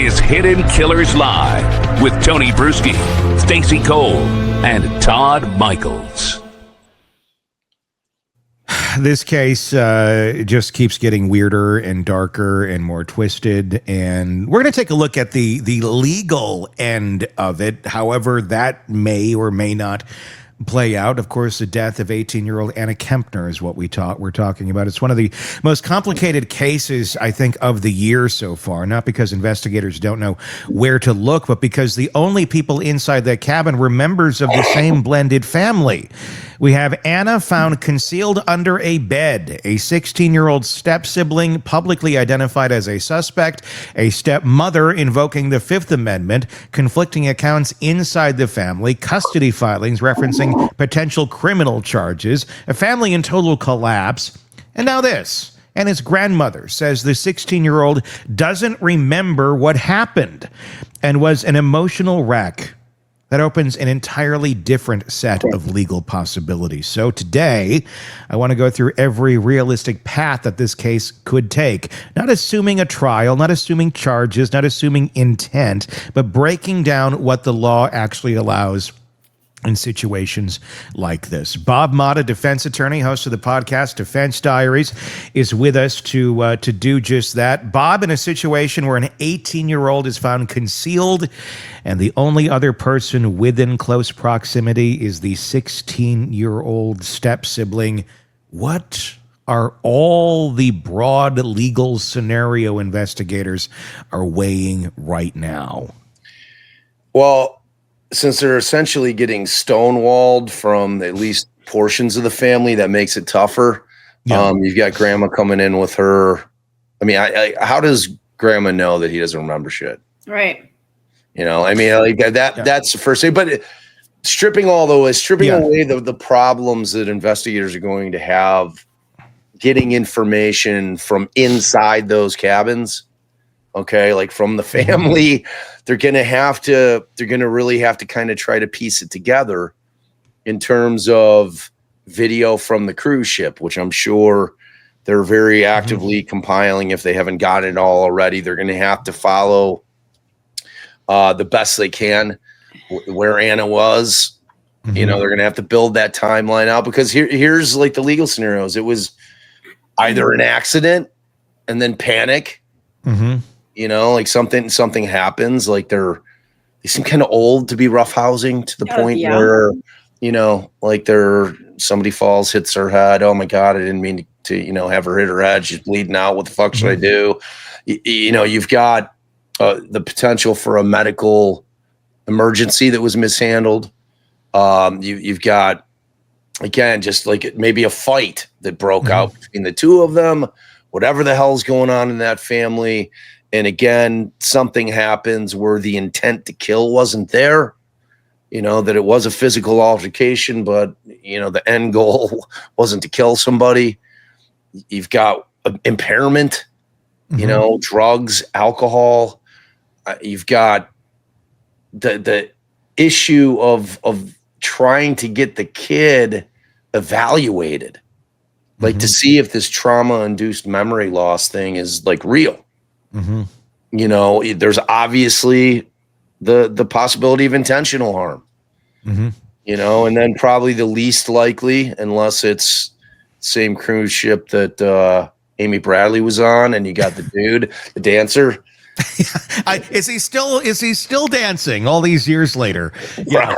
is Hidden Killers Live with Tony Bruschi, Stacey Cole, and Todd Michaels. This case just keeps getting weirder and darker and more twisted, and we're going to take a look at the legal end of it, however that may or may not play out. Of course, the death of 18-year-old Anna Kepner is what we're talking about. It's one of the most complicated cases, I think, of the year so far, not because investigators don't know where to look, but because the only people inside that cabin were members of the same blended family. We have Anna found concealed under a bed, a 16-year-old step-sibling publicly identified as a suspect, a stepmother invoking the Fifth Amendment, conflicting accounts inside the family, custody filings referencing potential criminal charges, a family in total collapse, and now this. And his grandmother says the 16-year-old doesn't remember what happened and was an emotional wreck. That opens an entirely different set of legal possibilities. So today, I want to go through every realistic path that this case could take, not assuming a trial, not assuming charges, not assuming intent, but breaking down what the law actually allows in situations like this. Bob Motta, defense attorney, host of the podcast Defense Diaries, is with us to do just that. Bob, in a situation where an 18-year-old is found concealed and the only other person within close proximity is the 16-year-old step-sibling, what are all the broad legal scenario investigators are weighing right now? Well, since they're essentially getting stonewalled from at least portions of the family, that makes it tougher. Yeah. You've got grandma coming in with her. I mean, how does grandma know that he doesn't remember shit? Right. You know, I mean, like that's the first thing. But stripping away the problems that investigators are going to have getting information from inside those cabins. Okay, like from the family, they're going to really have to kind of try to piece it together in terms of video from the cruise ship, which I'm sure they're very actively compiling. If they haven't got it all already, they're going to have to follow the best they can where Anna was. You know, they're going to have to build that timeline out, because here's like the legal scenarios. It was either an accident and then panic. You know, like something happens, like they seem kind of old to be roughhousing to the point where, you know, like somebody falls, hits her head. Oh my God, I didn't mean to, you know, have her hit her head. She's bleeding out. What the fuck should I do? You know, you've got the potential for a medical emergency that was mishandled. You've got, again, just like maybe a fight that broke out between the two of them, whatever the hell's going on in that family. And again, something happens where the intent to kill wasn't there, you know, that it was a physical altercation, but, you know, the end goal wasn't to kill somebody. You've got impairment, you know, drugs, alcohol. You've got the issue of trying to get the kid evaluated, like to see if this trauma-induced memory loss thing is like real. You know, there's obviously the possibility of intentional harm, you know, and then probably the least likely, unless it's same cruise ship that Amy Bradley was on, and you got the dude, the dancer. Is he still dancing all these years later? Yeah.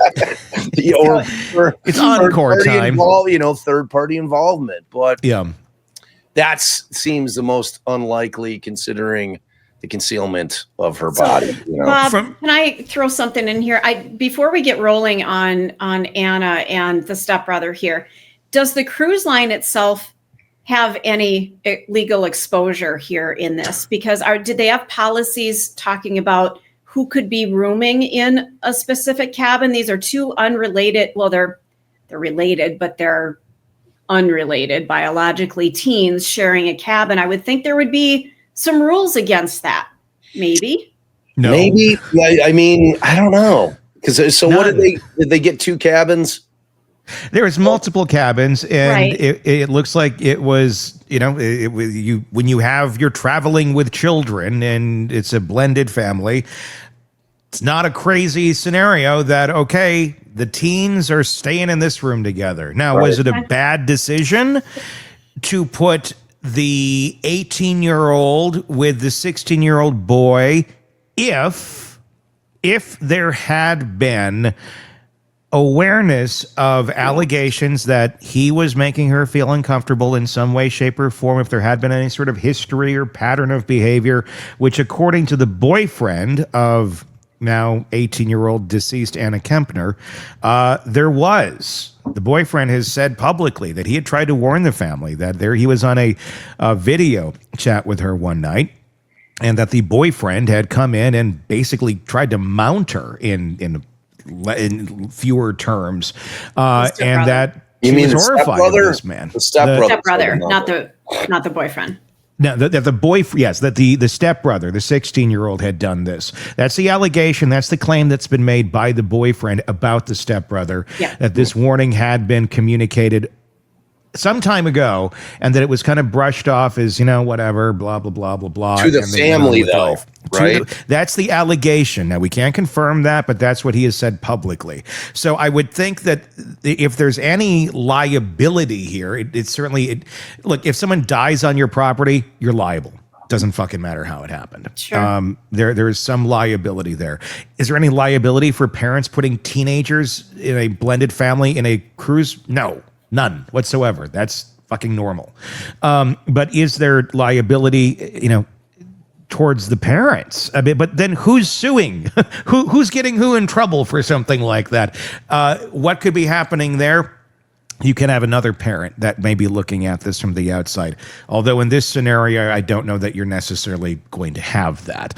or it's encore time. You know, third party involvement, but that seems the most unlikely considering the concealment of her body. You know? Bob, can I throw something in here? Before we get rolling on Anna and the stepbrother here, does the cruise line itself have any legal exposure here in this? Because did they have policies talking about who could be rooming in a specific cabin? These are two unrelated. Well, they're related, but they're unrelated biologically teens sharing a cabin. I would think there would be some rules against that. Maybe. No. Maybe. I mean, I don't know. Because what did they get two cabins? There was multiple cabins, and Right. it looks like it was, when you're traveling with children and it's a blended family, it's not a crazy scenario that, okay, the teens are staying in this room together. Now, was it a bad decision to put the 18-year-old with the 16-year-old boy if there had been awareness of allegations that he was making her feel uncomfortable in some way, shape, or form, if there had been any sort of history or pattern of behavior, which according to the boyfriend of now 18-year-old deceased Anna Kepner, there was. The boyfriend has said publicly that he had tried to warn the family that he was on a video chat with her one night, and that the boyfriend had come in and basically tried to mount her in fewer terms, and that you mean was horrified of this man. The stepbrother, not the boyfriend. No, the boyfriend, yes, that the stepbrother, the 16-year-old, had done this. That's the allegation. That's the claim that's been made by the boyfriend about the stepbrother, that this warning had been communicated some time ago, and that it was kind of brushed off as, whatever, blah, blah, blah, blah, blah. To the family, though, right? That's the allegation. Now, we can't confirm that, but that's what he has said publicly. So I would think that if there's any liability here, it's certainly, look, if someone dies on your property, you're liable. Doesn't fucking matter how it happened. Sure. There is some liability there. Is there any liability for parents putting teenagers in a blended family in a cruise? No. None whatsoever. That's fucking normal. But is there liability, towards the parents? I mean, but then who's suing? Who's getting who in trouble for something like that? What could be happening there? You can have another parent that may be looking at this from the outside. Although in this scenario, I don't know that you're necessarily going to have that,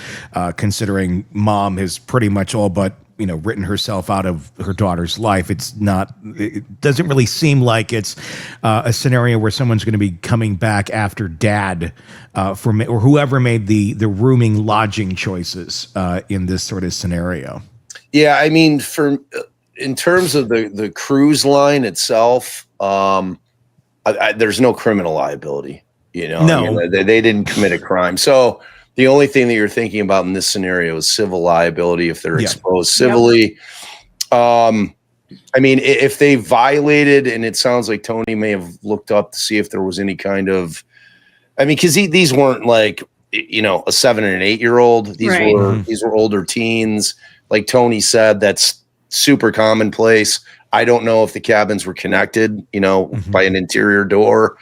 considering mom has pretty much all but written herself out of her daughter's life. It doesn't really seem like it's a scenario where someone's going to be coming back after dad or whoever made the rooming lodging choices in this sort of scenario. Yeah, I mean, in terms of the cruise line itself, there's no criminal liability. No, they didn't commit a crime. So the only thing that you're thinking about in this scenario is civil liability if they're exposed civilly. I mean, if they violated, and it sounds like Tony may have looked up to see if there was any kind of, because these weren't like, a 7 and an 8-year-old. These were older teens. Like Tony said, that's super commonplace. I don't know if the cabins were connected, by an interior door.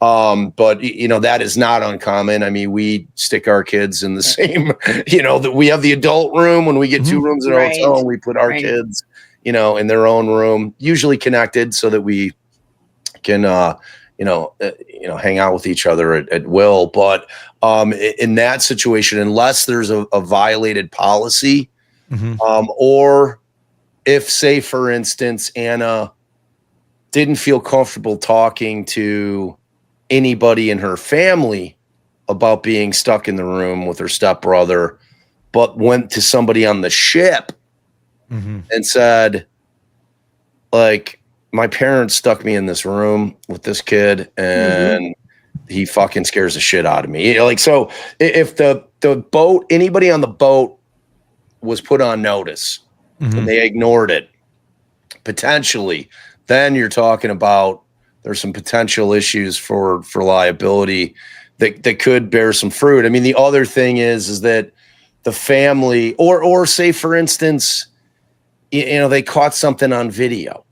But that is not uncommon. I mean, we stick our kids in the same, that we have the adult room when we get 2 rooms in a hotel, and we put our kids, in their own room, usually connected so that we can, hang out with each other at will. But in that situation, unless there's a violated policy, or if, say, for instance, Anna didn't feel comfortable talking to anybody in her family about being stuck in the room with her stepbrother, but went to somebody on the ship and said, like, my parents stuck me in this room with this kid and he fucking scares the shit out of me. So if the boat, anybody on the boat was put on notice and they ignored it, potentially, then you're talking about there's some potential issues for liability that could bear some fruit. I mean, the other thing is that the family, or say, for instance, they caught something on video,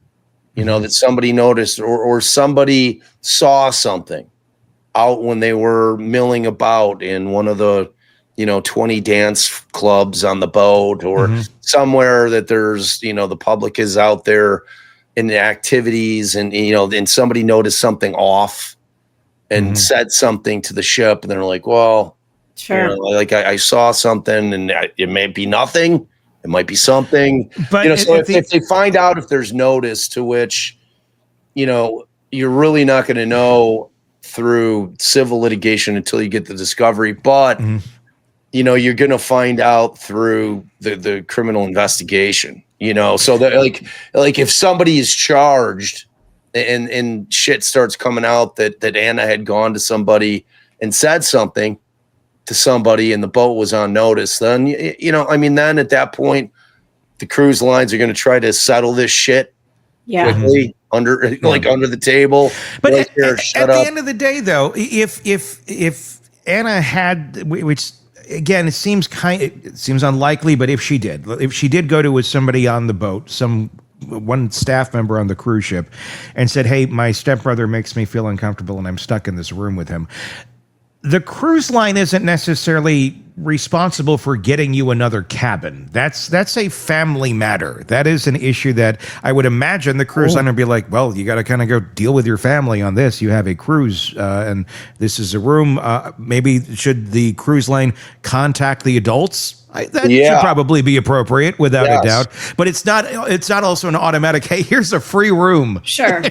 that somebody noticed, or somebody saw something out when they were milling about in one of the, 20 dance clubs on the boat, or somewhere that there's, the public is out there in the activities, and and somebody noticed something off and said something to the ship, and they're like, well, sure, I saw something, and it may be nothing, it might be something, but so if they find out if there's notice, to which you're really not going to know through civil litigation until you get the discovery, but you're going to find out through the criminal investigation. So that like if somebody is charged and shit starts coming out that Anna had gone to somebody and said something to somebody and the boat was on notice, then, then at that point, the cruise lines are going to try to settle this shit quickly under the table. But at the end of the day, though, if Anna had, which again, it seems unlikely, but if she did go to with somebody on the boat, one staff member on the cruise ship, and said, "Hey, my stepbrother makes me feel uncomfortable and I'm stuck in this room with him," the cruise line isn't necessarily responsible for getting you another cabin. That's a family matter. That is an issue that I would imagine the cruise line would be like, well, you got to kind of go deal with your family on this. You have a cruise, and this is a room. Maybe should the cruise line contact the adults? That should probably be appropriate, without a doubt. But it's not also an automatic, hey, here's a free room. Sure.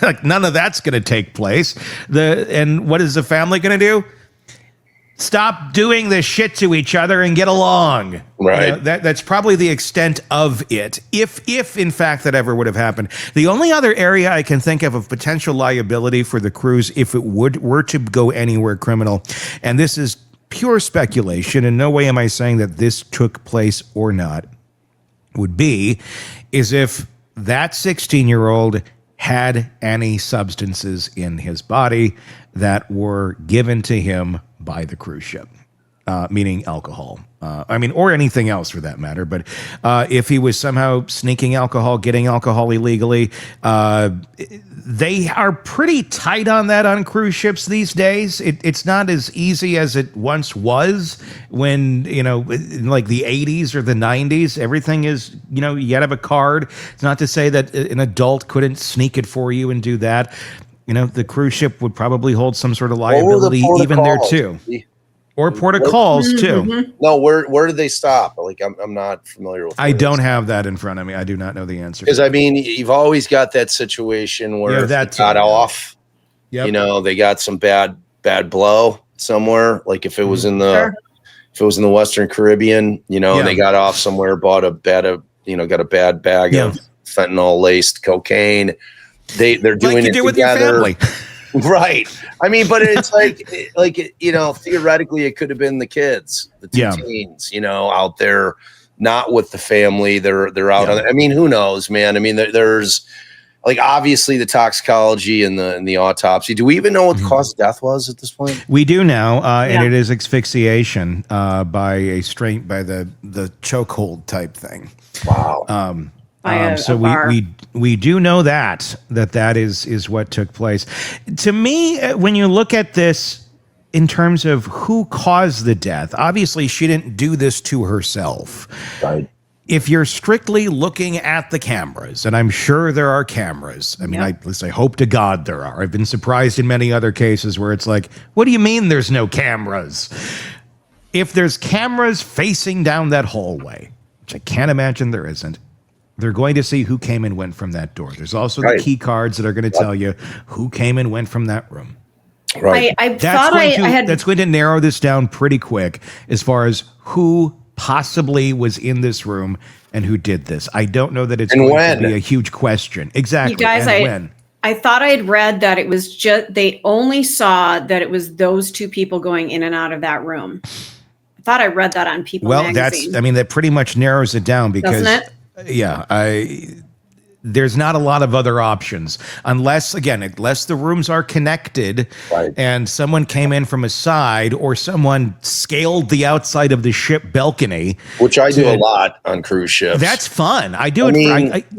Like none of that's going to take place. And what is the family going to do? Stop doing this shit to each other and get along. Right. That's probably the extent of it. If in fact that ever would have happened. The only other area I can think of potential liability for the cruise, if it were to go anywhere criminal, and this is pure speculation, in no way am I saying that this took place or not, is if that 16-year-old had any substances in his body that were given to him by the cruise ship, meaning alcohol. Or anything else for that matter. But if he was somehow sneaking alcohol, getting alcohol illegally, they are pretty tight on that on cruise ships these days. It's not as easy as it once was when, in like the 80s or the 90s, everything is, you got to have a card. It's not to say that an adult couldn't sneak it for you and do that. The cruise ship would probably hold some sort of liability even there too. Or port of calls too. Mm-hmm. No, where did they stop? Like I'm not familiar with. I don't have that in front of me. I do not know the answer. Because you've always got that situation where they got off. Yep. They got some bad blow somewhere. Like if it was in the Western Caribbean, and they got off somewhere, got a bad bag of fentanyl laced cocaine. They're doing like you it do with together. your family. Right. But it's theoretically it could have been the kids, the two teens, out there, not with the family. They're out on it. Who knows, man? There's obviously the toxicology and the autopsy. Do we even know what the cause of death was at this point? We do now, and it is asphyxiation by the chokehold type thing. Wow. We do know that is what took place. To me, when you look at this in terms of who caused the death, obviously she didn't do this to herself. Right. If you're strictly looking at the cameras, and I'm sure there are cameras. I hope to God there are. I've been surprised in many other cases where it's like, what do you mean there's no cameras? If there's cameras facing down that hallway, which I can't imagine there isn't, they're going to see who came and went from that door. There's also the key cards that are going to tell you who came and went from that room. Right. That's going to narrow this down pretty quick as far as who possibly was in this room and who did this. I don't know that it's going to be a huge question. Exactly. You guys, I thought I'd read that it was they only saw that it was those two people going in and out of that room. I thought I read that on People magazine. That pretty much narrows it down because doesn't it? There's not a lot of other options unless the rooms are connected and someone came in from a side or someone scaled the outside of the ship balcony, which I do a lot on cruise ships. That's fun. I do it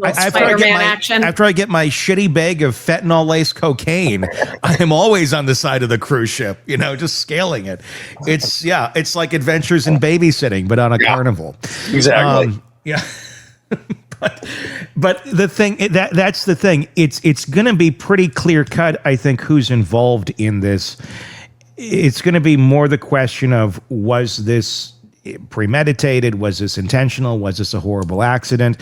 after I get my shitty bag of fentanyl laced cocaine. I'm always on the side of the cruise ship, just scaling it. It's like Adventures in Babysitting, but on a carnival. Exactly. But the thing that's the thing. It's going to be pretty clear cut, I think, who's involved in this. It's going to be more the question of, was this premeditated? Was this intentional? Was this a horrible accident?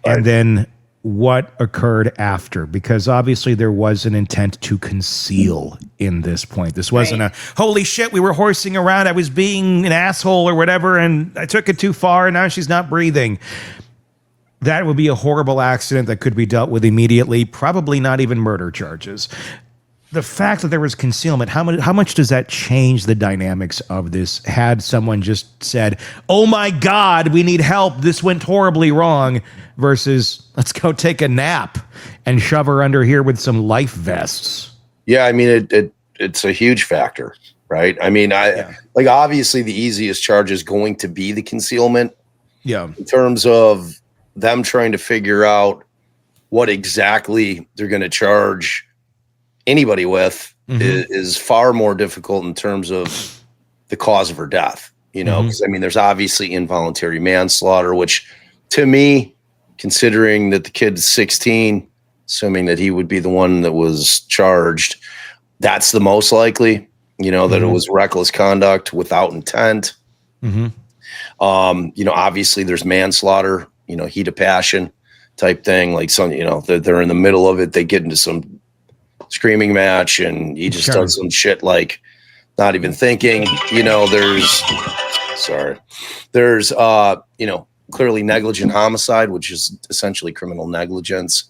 And then what occurred after? Because obviously there was an intent to conceal in this point. This wasn't a, holy shit, we were horsing around, I was being an asshole or whatever, and I took it too far, and now she's not breathing. That would be a horrible accident that could be dealt with immediately, probably not even murder charges. The fact that there was concealment, how much does that change the dynamics of this? Had someone just said, "Oh my God, we need help. This went horribly wrong," versus "Let's go take a nap and shove her under here with some life vests." Yeah, I mean, it's a huge factor, right? I mean, like obviously the easiest charge is going to be the concealment. Yeah. In terms of them trying to figure out what exactly they're going to charge anybody with is far more difficult in terms of the cause of her death, you know, because I mean, there's obviously involuntary manslaughter, which to me, considering that the kid's 16, assuming that he would be the one that was charged, that's the most likely, you know, that it was reckless conduct without intent. You know, obviously there's manslaughter, you know, heat of passion type thing. Like some, you know, they're in the middle of it. They get into some screaming match and he just does some shit like not even thinking, you know, there's, you know, clearly negligent homicide, which is essentially criminal negligence.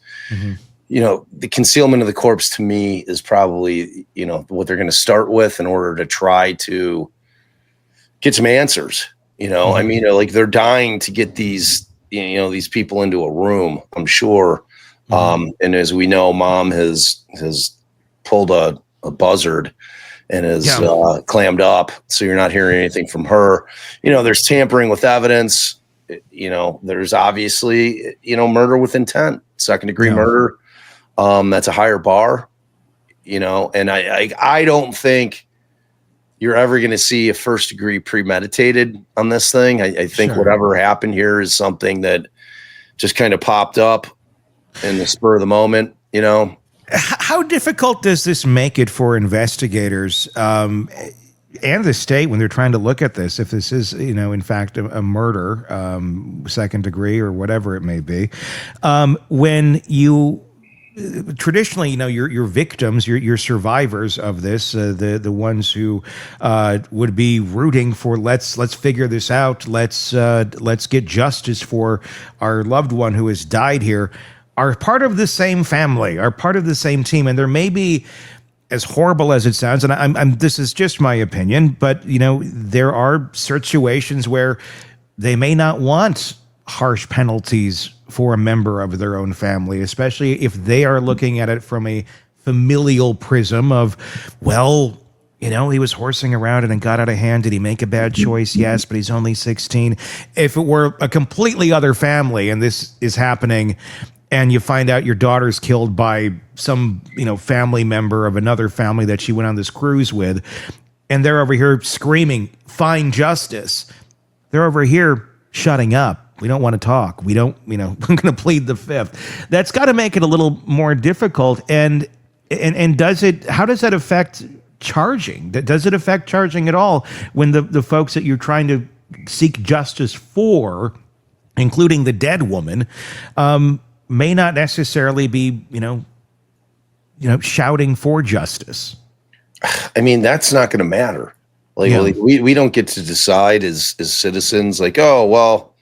You know, the concealment of the corpse to me is probably, you know, what they're going to start with in order to try to get some answers. You know, I mean, like they're dying to get these, you know, these people into a room, I'm sure. And as we know, mom has pulled a buzzard and is clammed up. So you're not hearing anything from her. You know, there's tampering with evidence. You know, there's obviously, you know, murder with intent, second degree murder. That's a higher bar, you know, and I don't think you're ever going to see a first degree premeditated on this thing. I think whatever happened here is something that just kind of popped up in the spur of the moment, you know. How difficult does this make it for investigators and the state when they're trying to look at this, if this is, you know, in fact, a murder, second degree or whatever it may be, when you traditionally, you know, your victims, your survivors of this, the ones who would be rooting for let's figure this out, let's get justice for our loved one who has died here, are part of the same family, are part of the same team, and there may be, as horrible as it sounds, and I'm this is just my opinion, but you know, there are situations where they may not want harsh penalties for a member of their own family, especially if they are looking at it from a familial prism of, well, you know, he was horsing around and it got out of hand. Did he make a bad choice? Yes, but he's only 16. If it were a completely other family and this is happening and you find out your daughter's killed by some, you know, family member of another family that she went on this cruise with, and they're over here screaming, find justice. They're over here shutting up. We don't want to talk. We don't, you know, I'm going to plead the fifth. That's got to make it a little more difficult. And does it, how does that affect charging? Does it affect charging at all when the folks that you're trying to seek justice for, including the dead woman, may not necessarily be, you know, shouting for justice? I mean, that's not going to matter. Like we don't get to decide as citizens, like, oh, well,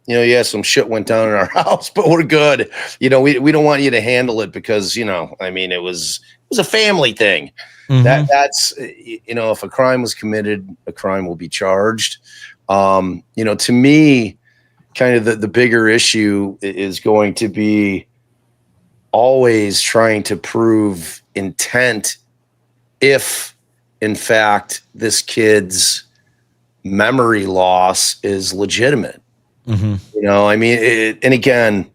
you know, yeah, some shit went down in our house, but we're good. You know, we don't want you to handle it because, you know, I mean, it was a family thing. That's, you know, if a crime was committed, a crime will be charged. You know, to me, kind of the bigger issue is going to be always trying to prove intent if, in fact, this kid's memory loss is legitimate. You know, I mean, and again,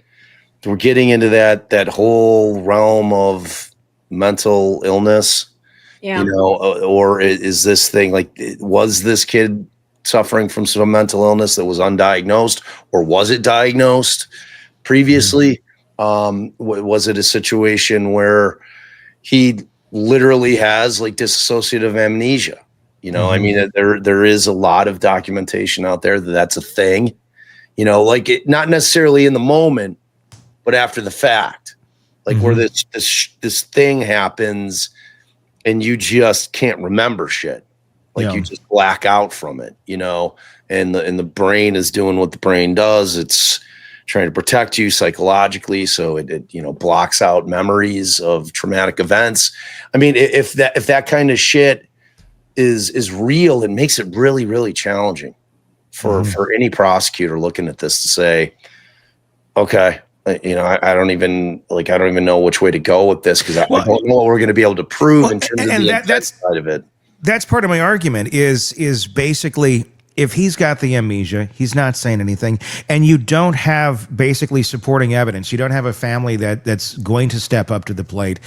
we're getting into that whole realm of mental illness, you know, or is this thing like, was this kid suffering from some mental illness that was undiagnosed, or was it diagnosed previously? Was it a situation where he literally has like dissociative amnesia? You know, I mean, there is a lot of documentation out there that that's a thing. You know, like it, not necessarily in the moment, but after the fact, like where this thing happens and you just can't remember shit. Like you just black out from it, you know, and the brain is doing what the brain does. It's trying to protect you psychologically, so it blocks out memories of traumatic events. I mean, if that kind of shit is real, it makes it really, really challenging for any prosecutor looking at this to say, okay, I don't even know which way to go with this, because I don't know what we're going to be able to prove in terms of the intent side of it. That's part of my argument is basically, if he's got the amnesia, he's not saying anything, and you don't have basically supporting evidence. You don't have a family that's going to step up to the plate.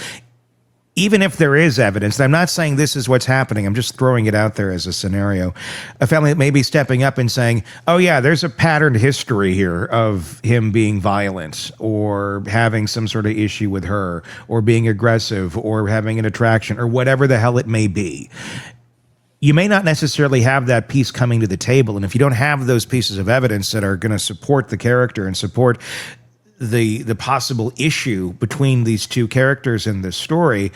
Even if there is evidence, and I'm not saying this is what's happening, I'm just throwing it out there as a scenario. A family that may be stepping up and saying, oh yeah, there's a patterned history here of him being violent or having some sort of issue with her or being aggressive or having an attraction or whatever the hell it may be. You may not necessarily have that piece coming to the table. And if you don't have those pieces of evidence that are going to support the character and support the possible issue between these two characters in this story,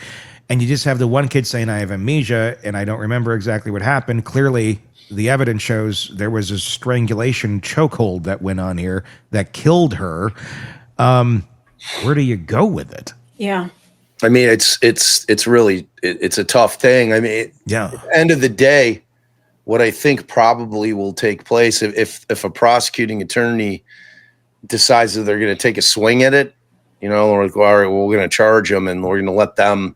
and you just have the one kid saying, I have amnesia and I don't remember exactly what happened. Clearly, the evidence shows there was a strangulation chokehold that went on here that killed her. Where do you go with it? Yeah. I mean, it's really a tough thing. I mean, yeah. At the end of the day, what I think probably will take place if a prosecuting attorney decides that they're going to take a swing at it, or like, all right, well, we're going to charge them and we're going to let them,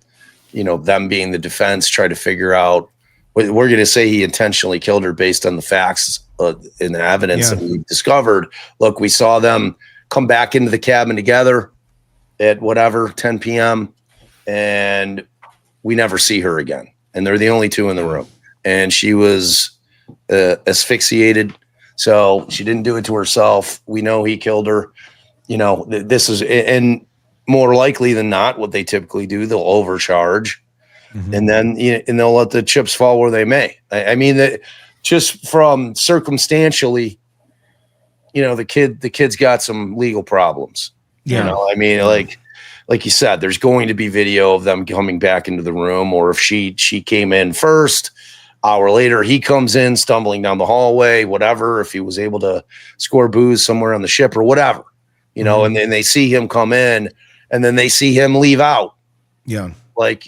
them being the defense, try to figure out. We're going to say he intentionally killed her based on the facts and the evidence that we discovered. Look, we saw them come back into the cabin together at 10 p.m. and we never see her again. And they're the only two in the room. And she was asphyxiated. So she didn't do it to herself. We know he killed her. This is, and more likely than not, what they typically do, they'll overcharge, and then and they'll let the chips fall where they may. I mean, that just from circumstantially, the kid's got some legal problems. Yeah. I mean, like you said, there's going to be video of them coming back into the room, or if she came in first. Hour later, he comes in stumbling down the hallway, whatever, if he was able to score booze somewhere on the ship or whatever, and then they see him come in and then they see him leave out. Yeah. Like,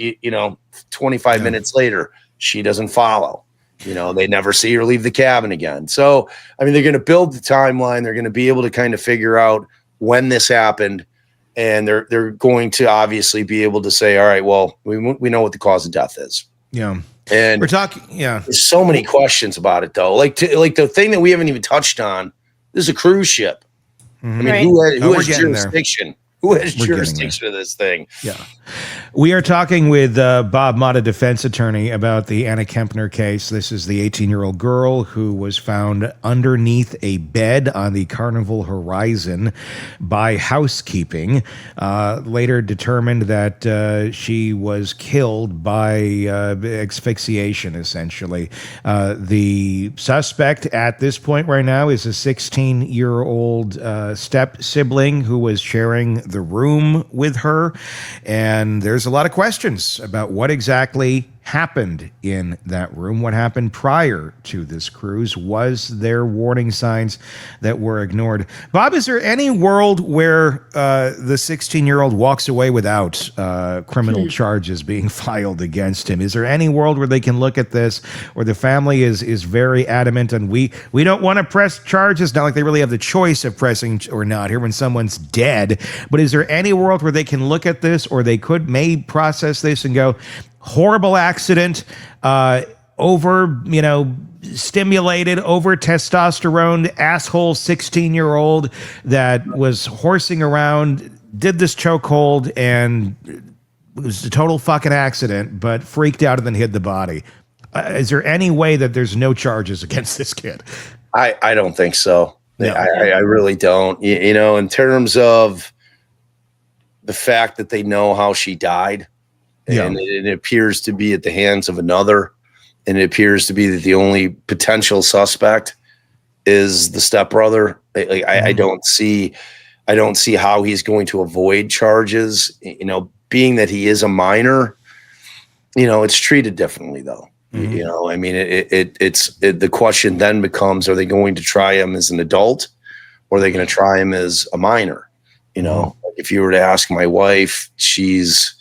25 minutes later, she doesn't follow. They never see her leave the cabin again. So, I mean, they're going to build the timeline. They're going to be able to kind of figure out when this happened. And they're going to obviously be able to say, all right, well, we know what the cause of death is. Yeah. And we're talking, there's so many questions about it, though. Like the thing that we haven't even touched on, this is a cruise ship. I mean, who has jurisdiction? Who has jurisdiction of this thing? Yeah. We are talking with Bob Motta, defense attorney, about the Anna Kepner case. This is the 18-year-old girl who was found underneath a bed on the Carnival Horizon by housekeeping. Later determined that she was killed by asphyxiation, essentially. The suspect at this point right now is a 16-year-old step-sibling who was sharing the room with her, and there's a lot of questions about what exactly happened in that room, what happened prior to this cruise. Was there warning signs that were ignored? Bob, is there any world where the 16-year-old walks away without criminal charges being filed against him? Is there any world where they can look at this, where the family is very adamant and we don't want to press charges? Not like they really have the choice of pressing or not here when someone's dead, but is there any world where they can look at this, or they may process this and go, horrible accident, over, stimulated, over testosterone, asshole 16-year-old that was horsing around, did this chokehold, and it was a total fucking accident, but freaked out and then hid the body. Is there any way that there's no charges against this kid? I don't think so. No. I really don't. In terms of the fact that they know how she died, and it appears to be at the hands of another, and it appears to be that the only potential suspect is the stepbrother. I don't see how he's going to avoid charges. Being that he is a minor, it's treated differently though. I mean, it's the question then becomes: are they going to try him as an adult, or are they going to try him as a minor? You know, if you were to ask my wife, she's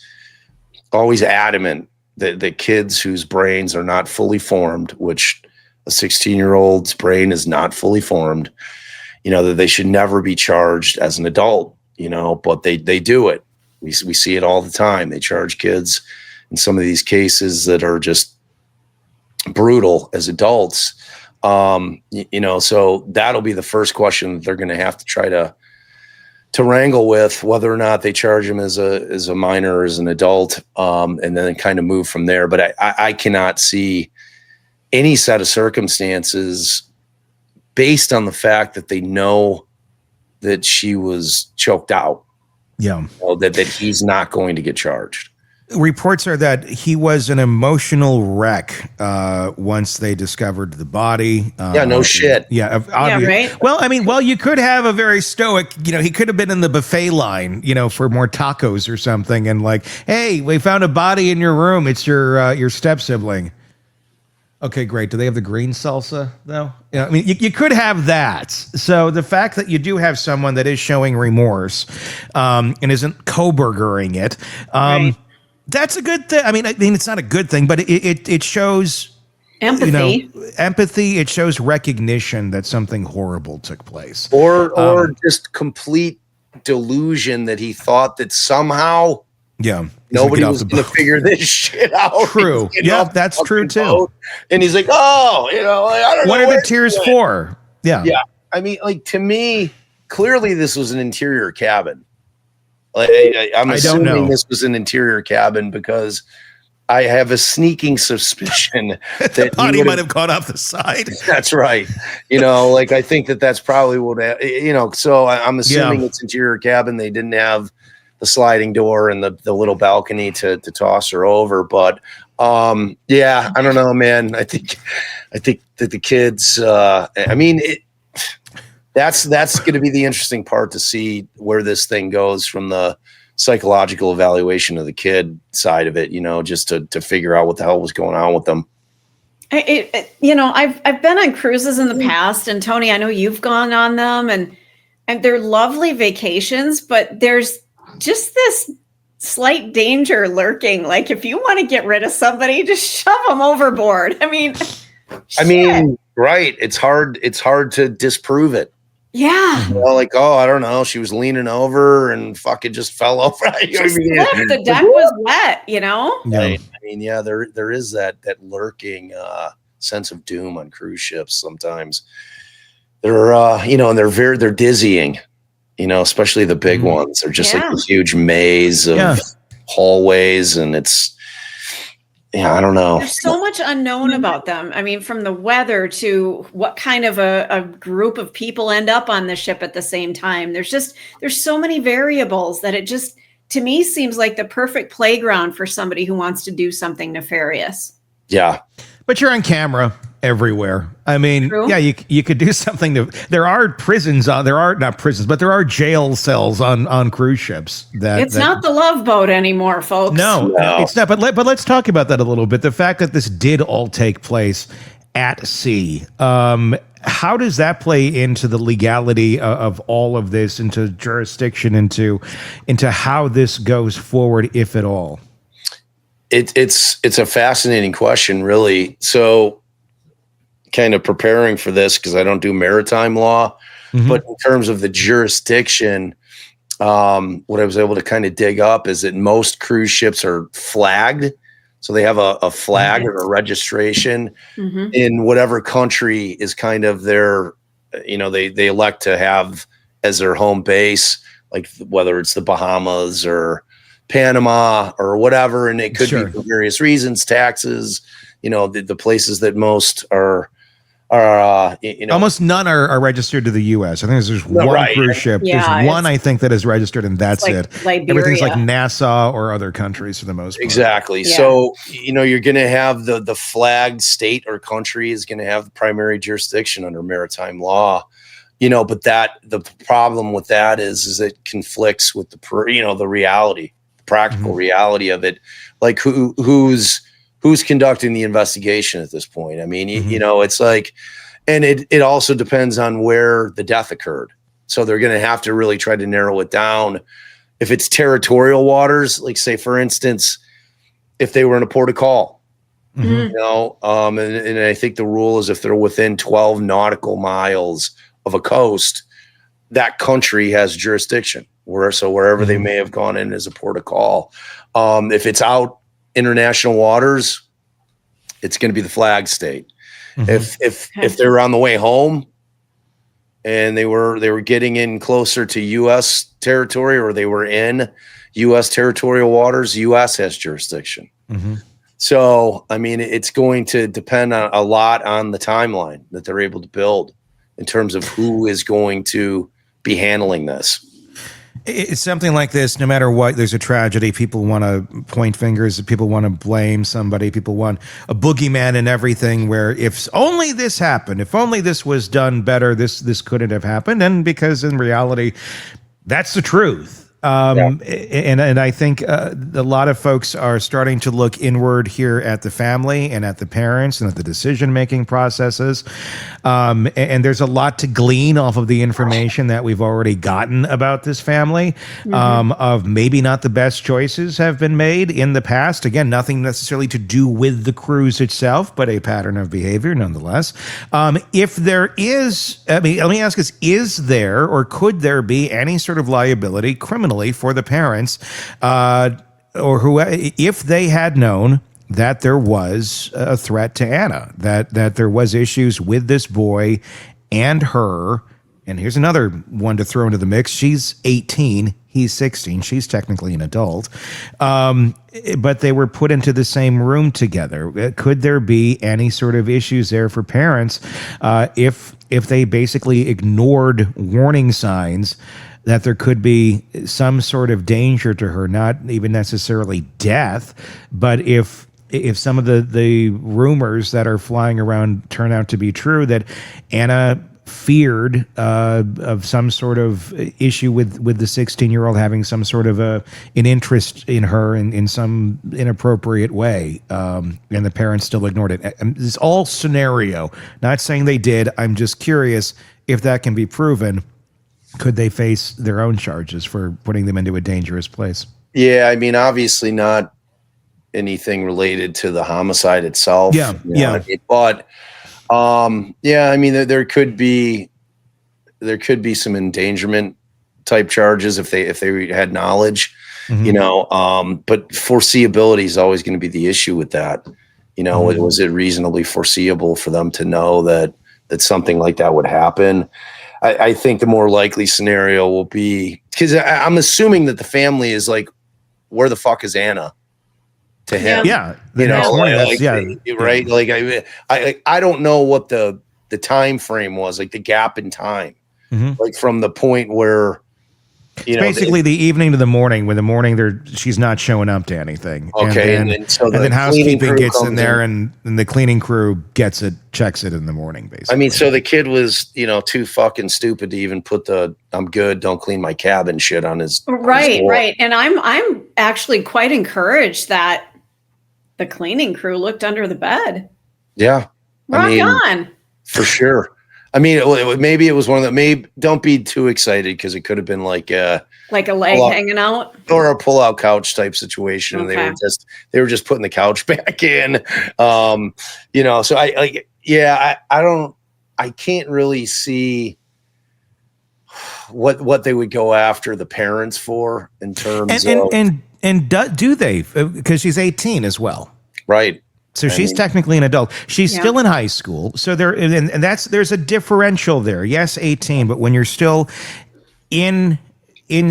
always adamant that the kids whose brains are not fully formed, which a 16-year-old's brain is not fully formed, you know, that they should never be charged as an adult, you know, but they do it. We see it all the time. They charge kids in some of these cases that are just brutal as adults. You know, so that'll be the first question that they're going to have to try to wrangle with, whether or not they charge him as a minor or as an adult, and then kind of move from there. But I cannot see any set of circumstances based on the fact that they know that she was choked out. Yeah. You know, that he's not going to get charged. Reports are that he was an emotional wreck once they discovered the body. Yeah, no shit. Yeah, right. Well, I mean, you could have a very stoic, you know, he could have been in the buffet line, you know, for more tacos or something, and like, hey, we found a body in your room. It's your step sibling. Okay, great. Do they have the green salsa though? You know, I mean, you could have that. So the fact that you do have someone that is showing remorse and isn't co-burgering it. Right. That's a good thing. I mean, it's not a good thing, but it shows Empathy. You know, empathy. It shows recognition that something horrible took place, or just complete delusion that he thought that somehow nobody was going to figure this shit out. True. Yeah, that's true too. Boat. And he's like, oh, you know, I don't know. What are the tears for? Yeah. Yeah. I mean, like, to me, clearly this was an interior cabin. Like, I'm assuming this was an interior cabin because I have a sneaking suspicion that the body might have gone off the side. That's right. You know, like, I think that's probably what, you know, so I'm assuming it's interior cabin. They didn't have the sliding door and the little balcony to toss her over. But yeah, I don't know, man. I think that the kids, I mean, that's going to be the interesting part to see where this thing goes from the psychological evaluation of the kid side of it, you know, just to figure out what the hell was going on with them. You know, I've been on cruises in the past, and Tony, I know you've gone on them, and they're lovely vacations, but there's just this slight danger lurking. Like, if you want to get rid of somebody, just shove them overboard. I mean, right. It's hard to disprove it. Yeah. You know, like, oh, I don't know. She was leaning over and fucking just fell over. The deck was wet, you know? Yeah. Right. I mean, yeah, there is that lurking sense of doom on cruise ships sometimes. They're you know, and they're dizzying, you know, especially the big ones. They're just like a huge maze of hallways, and it's, I don't know. There's so much unknown about them. I mean, from the weather to what kind of a group of people end up on the ship at the same time. There's so many variables that it just, to me, seems like the perfect playground for somebody who wants to do something nefarious. Yeah. But you're on camera everywhere. I mean, yeah, you could do something there are prisons there are not prisons, but there are jail cells on cruise ships. It's not the Love Boat anymore, folks. No, it's not. But let's talk about that a little bit. The fact that this did all take place at sea. How does that play into the legality of all of this, into jurisdiction, into how this goes forward, if at all? It's a fascinating question, really. So, kind of preparing for this, because I don't do maritime law, but in terms of the jurisdiction, what I was able to kind of dig up is that most cruise ships are flagged. So they have a flag or a registration in whatever country is kind of their, you know, they elect to have as their home base, like whether it's the Bahamas or Panama or whatever. And it could be for various reasons, taxes, you know, the places that most are you know, almost none are registered to the U.S. I think there's one cruise ship. There's one, I think, that is registered, and that's like it. Liberia. Everything's like Nassau or other countries for the most part. Exactly. Yeah. So, you know, you're going to have the flagged state or country is going to have the primary jurisdiction under maritime law, you know, but the problem with that is it conflicts with the reality, the practical reality of it. Like who's conducting the investigation at this point? I mean, you know, it's like, and it also depends on where the death occurred. So they're going to have to really try to narrow it down. If it's territorial waters, like say, for instance, if they were in a port of call, you know, and I think the rule is if they're within 12 nautical miles of a coast, that country has jurisdiction. Wherever they may have gone in as a port of call. If it's out international waters, it's going to be the flag state. If they're on the way home and they were getting in closer to U.S. territory, or they were in U.S. territorial waters, U.S. has jurisdiction. So, I mean, it's going to depend a lot on the timeline that they're able to build in terms of who is going to be handling this. It's something like this. No matter what, there's a tragedy. People want to point fingers. People want to blame somebody. People want a boogeyman and everything, where if only this happened, if only this was done better, this couldn't have happened. And because in reality, that's the truth. And I think a lot of folks are starting to look inward here at the family and at the parents and at the decision-making processes. And there's a lot to glean off of the information that we've already gotten about this family, of maybe not the best choices have been made in the past. Again, nothing necessarily to do with the cruise itself, but a pattern of behavior nonetheless. If there is, I mean, let me ask this, is there or could there be any sort of liability criminally for the parents, or who, if they had known that there was a threat to Anna, that there was issues with this boy and her? And here's another one to throw into the mix. She's 18. He's 16. She's technically an adult. But they were put into the same room together. Could there be any sort of issues there for parents if they basically ignored warning signs that there could be some sort of danger to her, not even necessarily death, but if some of the rumors that are flying around turn out to be true, that Anna feared of some sort of issue with the 16-year-old having some sort of an interest in her in some inappropriate way, and the parents still ignored it. It's all scenario, not saying they did. I'm just curious if that can be proven. Could they face their own charges for putting them into a dangerous place? Yeah, I mean, obviously not anything related to the homicide itself. Yeah, I mean? But yeah, I mean, there could be some endangerment type charges if they had knowledge, you know. But foreseeability is always going to be the issue with that. You know, was it reasonably foreseeable for them to know that something like that would happen? I think the more likely scenario will be, because I'm assuming that the family is like, where the fuck is Anna to him? Yeah. You know, right. Like I don't know what the time frame was, like the gap in time, like from the point where, you know, basically the evening to the morning. When the morning she's not showing up to anything. Okay. And then housekeeping gets in there and the cleaning crew gets it, checks it in the morning, basically. I mean, so the kid was, you know, too fucking stupid to even put I'm good, don't clean my cabin shit on his. Right. And I'm actually quite encouraged that the cleaning crew looked under the bed. Yeah. Rock on. For sure. I mean, maybe it was one of the, maybe don't be too excited, because it could have been like a leg hanging out or a pull-out couch type situation. Okay. And they were just putting the couch back in. You know, so I can't really see what they would go after the parents for in terms of do they, because she's 18 as well. Right. So she's technically an adult. She's still in high school. So there's a differential there. Yes, 18, but when you're still in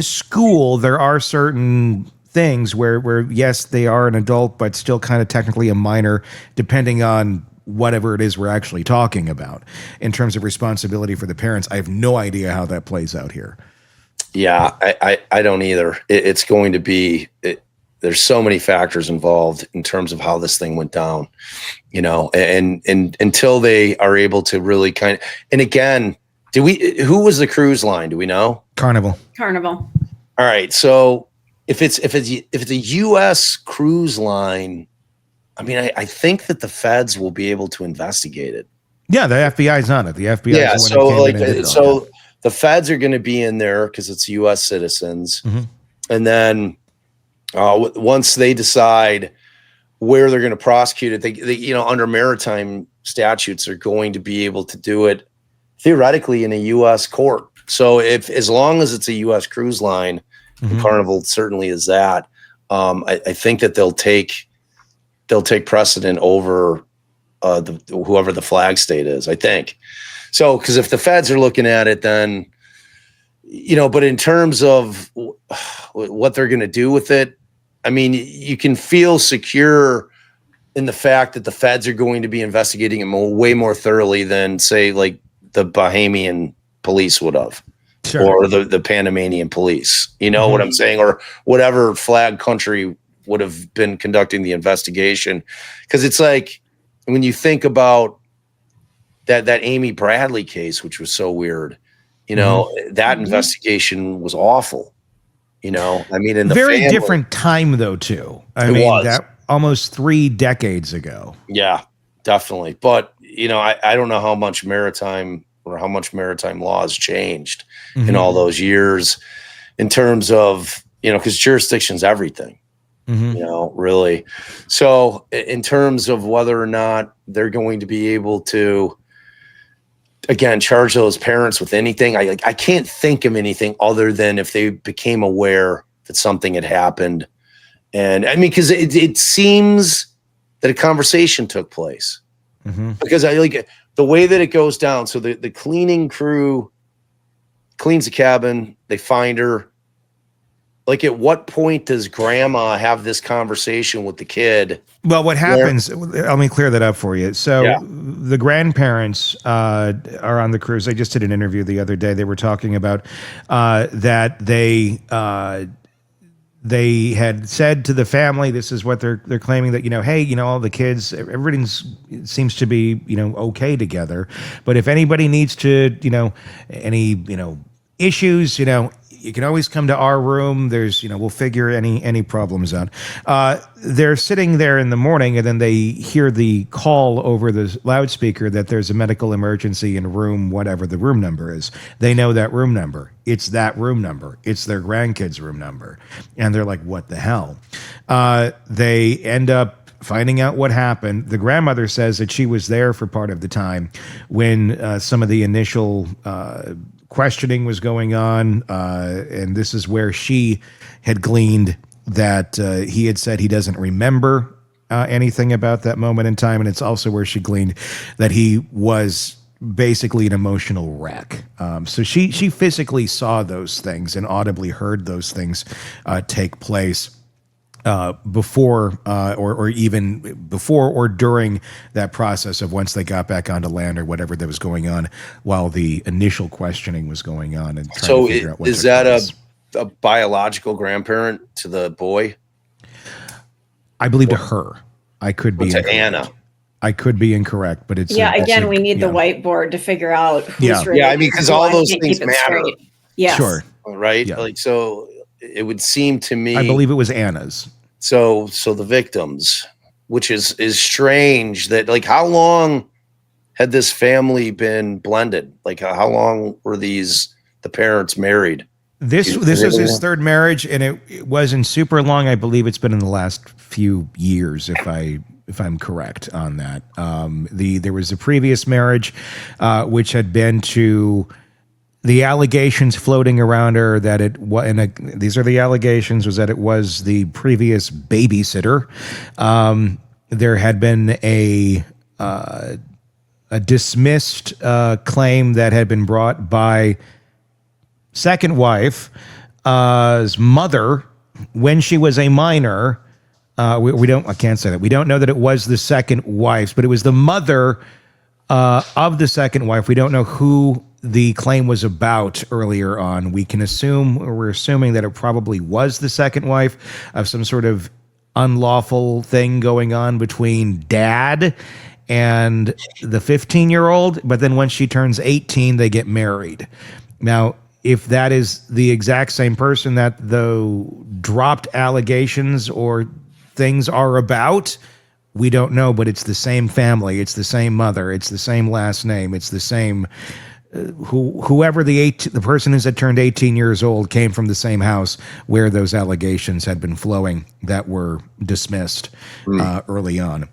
school, there are certain things where yes, they are an adult, but still kind of technically a minor, depending on whatever it is we're actually talking about in terms of responsibility for the parents. I have no idea how that plays out here. Yeah, I don't either. It's going to be. There's so many factors involved in terms of how this thing went down, you know, and until they are able to really kind of, and again, who was the cruise line? Do we know? Carnival. All right. So if it's a U.S. cruise line, I mean, I think that the feds will be able to investigate it. Yeah. The FBI's on it. The FBI. Yeah. So the feds are going to be in there because it's U.S. citizens. And then once they decide where they're going to prosecute it, they under maritime statutes are going to be able to do it theoretically in a U.S. court. So as long as it's a U.S. cruise line, and Carnival certainly is that, I think that they'll take precedent over whoever the flag state is, I think. So, because if the feds are looking at it, then, but in terms of what they're going to do with it, I mean, you can feel secure in the fact that the feds are going to be investigating it way more thoroughly than, say, like the Bahamian police would have. Sure. Or the Panamanian police, what I'm saying, or whatever flag country would have been conducting the investigation. Because it's like, when you think about that Amy Bradley case, which was so weird, that investigation was awful. I mean, in the very different time though, too. I mean, that almost 3 decades ago. Yeah, definitely. But, I don't know how much maritime law has changed in all those years in terms of, because jurisdiction's everything, really. So in terms of whether or not they're going to be able to, again, charge those parents with anything, I can't think of anything other than if they became aware that something had happened. And I mean, because it seems that a conversation took place. Because I like the way that it goes down. So the cleaning crew cleans the cabin, they find her. Like, at what point does grandma have this conversation with the kid? Well, what happens, let me clear that up for you. So the grandparents are on the cruise. I just did an interview the other day. They were talking about that they had said to the family, this is what they're claiming, that, hey, all the kids, everything seems to be, okay together. But if anybody needs to, any, issues, you can always come to our room. There's, we'll figure any problems out. They're sitting there in the morning, and then they hear the call over the loudspeaker that there's a medical emergency in room, whatever the room number is. They know that room number. It's that room number. It's their grandkids' room number. And they're like, what the hell? They end up finding out what happened. The grandmother says that she was there for part of the time when some of the initial questioning was going on, and this is where she had gleaned that he had said he doesn't remember anything about that moment in time, and it's also where she gleaned that he was basically an emotional wreck. So she physically saw those things and audibly heard those things take place before or during that process of once they got back onto land or whatever that was going on while the initial questioning was going on. And trying to figure out what is that a biological grandparent to the boy? I believe to her. I could be to Anna. I could be incorrect, but it's again, we need the whiteboard to figure out who's really. Yeah, I mean, because all those things matter. Yes. Sure. Right? Yeah. Like, so it would seem to me, I believe it was Anna's. So the victims, which is strange that, like, how long had this family been blended? Like, how long were the parents married? This was his third marriage, and it wasn't super long. I believe it's been in the last few years, if I'm correct on that. There was a previous marriage, which had been to the allegations floating around her that these are the allegations, was that it was the previous babysitter. There had been a dismissed claim that had been brought by second wife's mother when she was a minor. I can't say that. We don't know that it was the second wife's, but it was the mother of the second wife. We don't know who the claim was about earlier on. We're assuming that it probably was the second wife of some sort of unlawful thing going on between dad and the 15-year-old. But then once she turns 18, they get married. Now, if that is the exact same person that the dropped allegations or things are about, we don't know, but it's the same family. It's the same mother. It's the same last name. It's the same whoever the person who's had turned 18 years old came from the same house where those allegations had been flowing that were dismissed early on.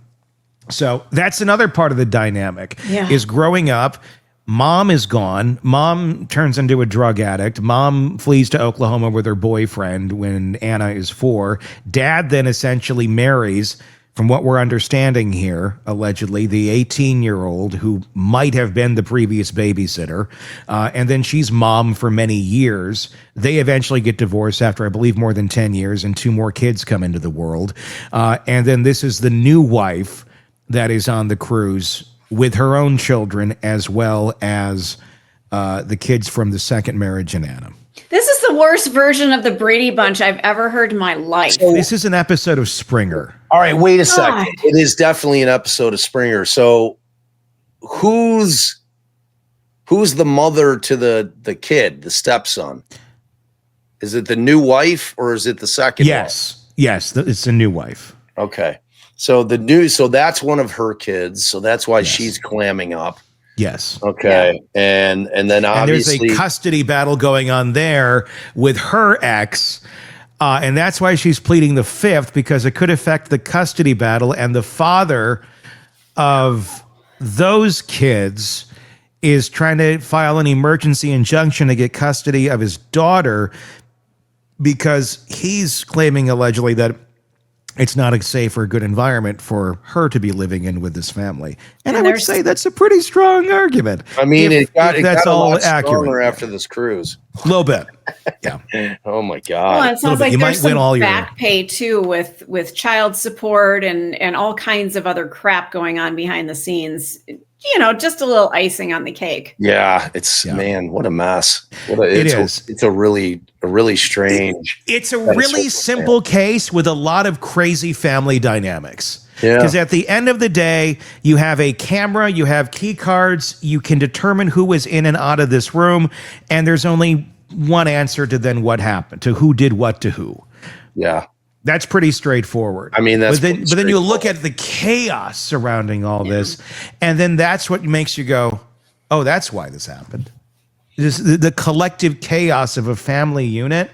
So that's another part of the dynamic is growing up. Mom is gone. Mom turns into a drug addict. Mom flees to Oklahoma with her boyfriend when Anna is 4. Dad then essentially marries, from what we're understanding here, allegedly, the 18-year-old who might have been the previous babysitter. And then she's mom for many years. They eventually get divorced after, I believe, more than 10 years, and 2 more kids come into the world. And then this is the new wife that is on the cruise with her own children, as well as the kids from the second marriage in Anna. This is the worst version of the Brady Bunch I've ever heard in my life. So, this is an episode of Springer. All right, wait a second. It is definitely an episode of Springer. So who's the mother to the kid, the stepson? Is it the new wife or is it the second wife? Yes, it's the new wife. Okay. So that's one of her kids. So that's why she's clamming up. Yes. Okay. Yeah. And then obviously there's a custody battle going on there with her ex. And that's why she's pleading the 5th, because it could affect the custody battle. And the father of those kids is trying to file an emergency injunction to get custody of his daughter, because he's claiming allegedly that it's not a safe or good environment for her to be living in with this family. And I would say that's a pretty strong argument. I mean, it got all accurate after this cruise. A little bit. Yeah. Oh my God. Well, it sounds like there's some back pay too with child support and all kinds of other crap going on behind the scenes. You know, just a little icing on the cake. Yeah, man, what a mess. It's a really strange. It's a really simple case with a lot of crazy family dynamics. Yeah. Because at the end of the day, you have a camera, you have key cards, you can determine who was in and out of this room, and there's only one answer to then what happened, to who did what to who. Yeah. That's pretty straightforward. I mean, but then you look at the chaos surrounding all this, and then that's what makes you go, oh, that's why this happened. The collective chaos of a family unit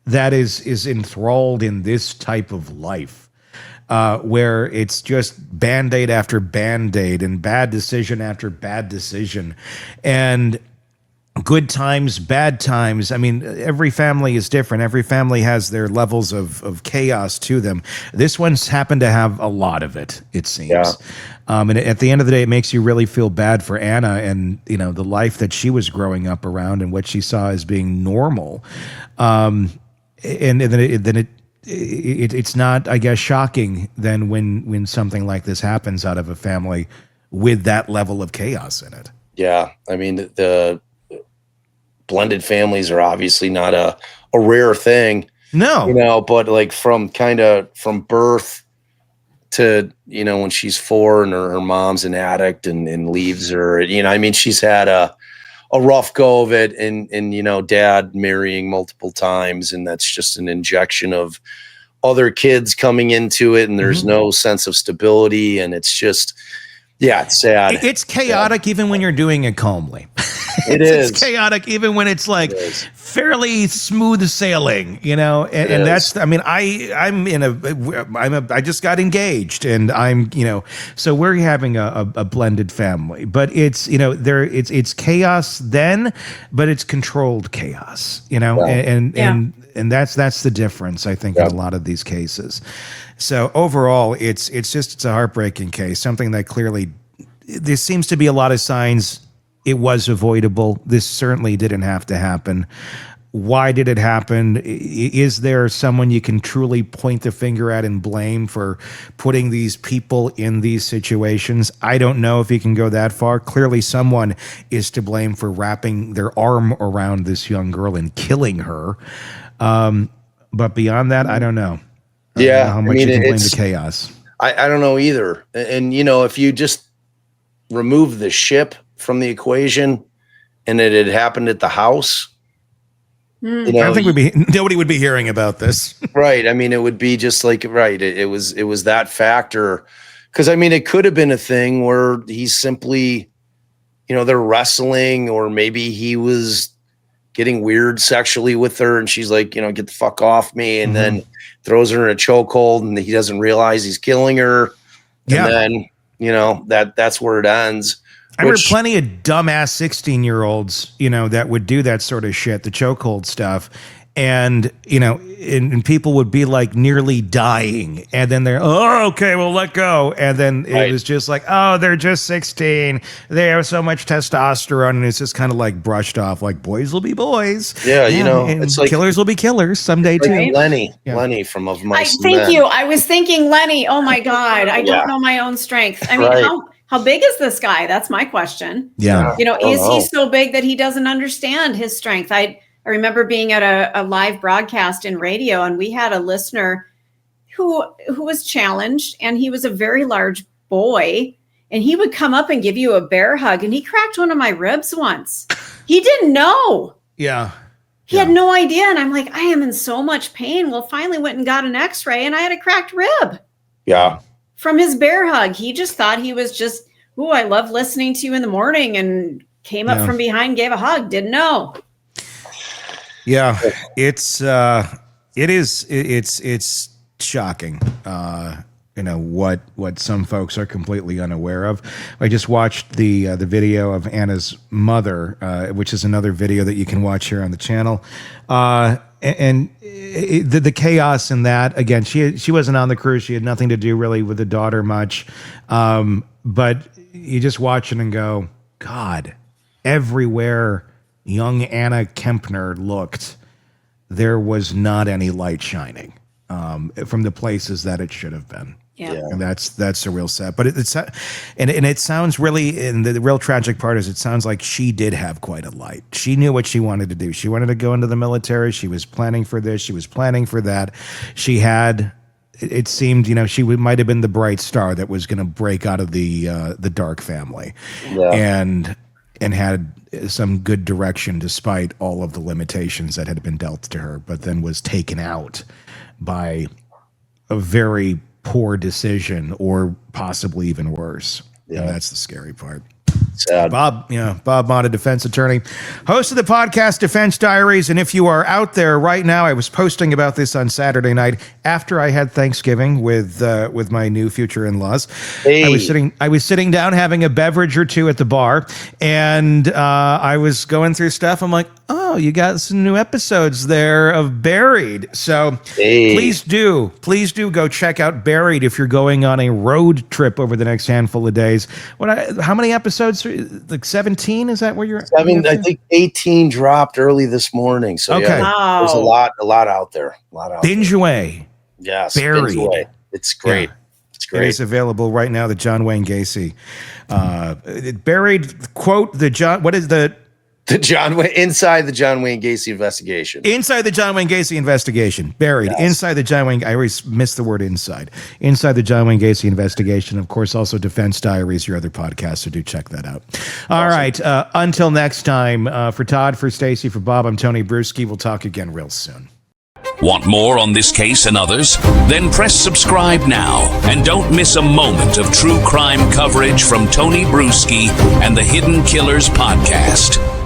that is enthralled in this type of life, where it's just Band-Aid after Band-Aid and bad decision after bad decision. And good times, bad times. I mean, every family is different. Every family has their levels of chaos to them. This one's happened to have a lot of it, it seems. Yeah. And at the end of the day, it makes you really feel bad for Anna and, you know, the life that she was growing up around and what she saw as being normal. And then it's not, I guess, shocking then when something like this happens out of a family with that level of chaos in it. Yeah. I mean, the blended families are obviously not a rare thing. No. You know, but like from birth to, you know, when she's 4 and her mom's an addict and leaves her, you know, I mean, she's had a rough go of it and, you know, dad marrying multiple times. And that's just an injection of other kids coming into it. And there's no sense of stability. And it's just, yeah, it's sad. It's chaotic even when you're doing it calmly. It's chaotic even when it's like fairly smooth sailing, you know. And that's, I mean, I just got engaged, and I'm, you know, so we're having a blended family, but it's, you know, it's chaos then, but it's controlled chaos, you know, and that's the difference, I think, in a lot of these cases. So overall, it's a heartbreaking case, something that clearly there seems to be a lot of signs it was avoidable. This certainly didn't have to happen. Why did it happen? Is there someone you can truly point the finger at and blame for putting these people in these situations? I don't know if you can go that far. Clearly, someone is to blame for wrapping their arm around this young girl and killing her. But beyond that, I don't know. I don't know how much you can blame the chaos. I don't know either. And, you know, if you just remove the ship from the equation and it had happened at the house, you know, I think nobody would be hearing about this. Right. I mean, it would be just like, it was that factor. Cause I mean, it could have been a thing where he's simply, they're wrestling, or maybe he was getting weird sexually with her and she's like, get the fuck off me. And then throws her in a chokehold and he doesn't realize he's killing her. And then, that's where it ends. I remember plenty of dumbass 16-year-olds, that would do that sort of shit, the chokehold stuff. And, and people would be like nearly dying. And then they're, oh, okay, well, let go. And then it was just like, oh, they're just 16. They have so much testosterone. And it's just kind of like brushed off, like boys will be boys. Yeah, and it's like killers will be killers someday too. Lenny from Of Mice and Thank Men. you. I was thinking Lenny. Oh my God. I don't know my own strength. I mean, how big is this guy? That's my question. Yeah. Is he so big that he doesn't understand his strength? I remember being at a live broadcast in radio, and we had a listener who was challenged, and he was a very large boy, and he would come up and give you a bear hug, and he cracked one of my ribs once. He didn't know. Yeah. He had no idea. And I'm like, I am in so much pain. Well, finally went and got an x-ray, and I had a cracked rib. Yeah. From his bear hug. He just thought he was just, I love listening to you in the morning, and came up from behind, gave a hug. Didn't know. Yeah, it's shocking. What some folks are completely unaware of. I just watched the video of Anna's mother, which is another video that you can watch here on the channel. And the chaos in that, again, she wasn't on the cruise. She had nothing to do really with the daughter much. But you just watch it and go, God, everywhere young Anna Kepner looked, there was not any light shining from the places that it should have been. Yeah. And that's a real sad. But it sounds really, and the real tragic part is it sounds like she did have quite a light. She knew what she wanted to do. She wanted to go into the military. She was planning for this. She was planning for that. She had, it seemed, she might have been the bright star that was going to break out of the dark family. Yeah. And had some good direction despite all of the limitations that had been dealt to her, but then was taken out by a very poor decision, or possibly even worse. Yeah. And that's the scary part. Sad. Bob Motta, defense attorney, host of the podcast Defense Diaries. And if you are out there right now, I was posting about this on Saturday night after I had Thanksgiving with my new future in-laws. Hey. I was sitting down having a beverage or two at the bar, and I was going through stuff. I'm like, oh, you got some new episodes there of Buried. So please do go check out Buried if you're going on a road trip over the next handful of days. How many episodes? Like 17? Is that where you're at? I think 18 dropped early this morning. So okay. There's a lot out there. Binge away. Yes. Buried. Binge away. It's great. Yeah. It's great. It is available right now. The John Wayne Gacy. Buried, quote, inside the John Wayne Gacy investigation. Inside the John Wayne Gacy investigation. Buried. Yes. Inside the John Wayne. I always miss the word inside. Inside the John Wayne Gacy investigation. Of course, also Defense Diaries, your other podcast. So do check that out. All right. Until next time, for Todd, for Stacy, for Bob, I'm Tony Bruschi. We'll talk again real soon. Want more on this case and others? Then press subscribe now and don't miss a moment of true crime coverage from Tony Bruschi and the Hidden Killers podcast.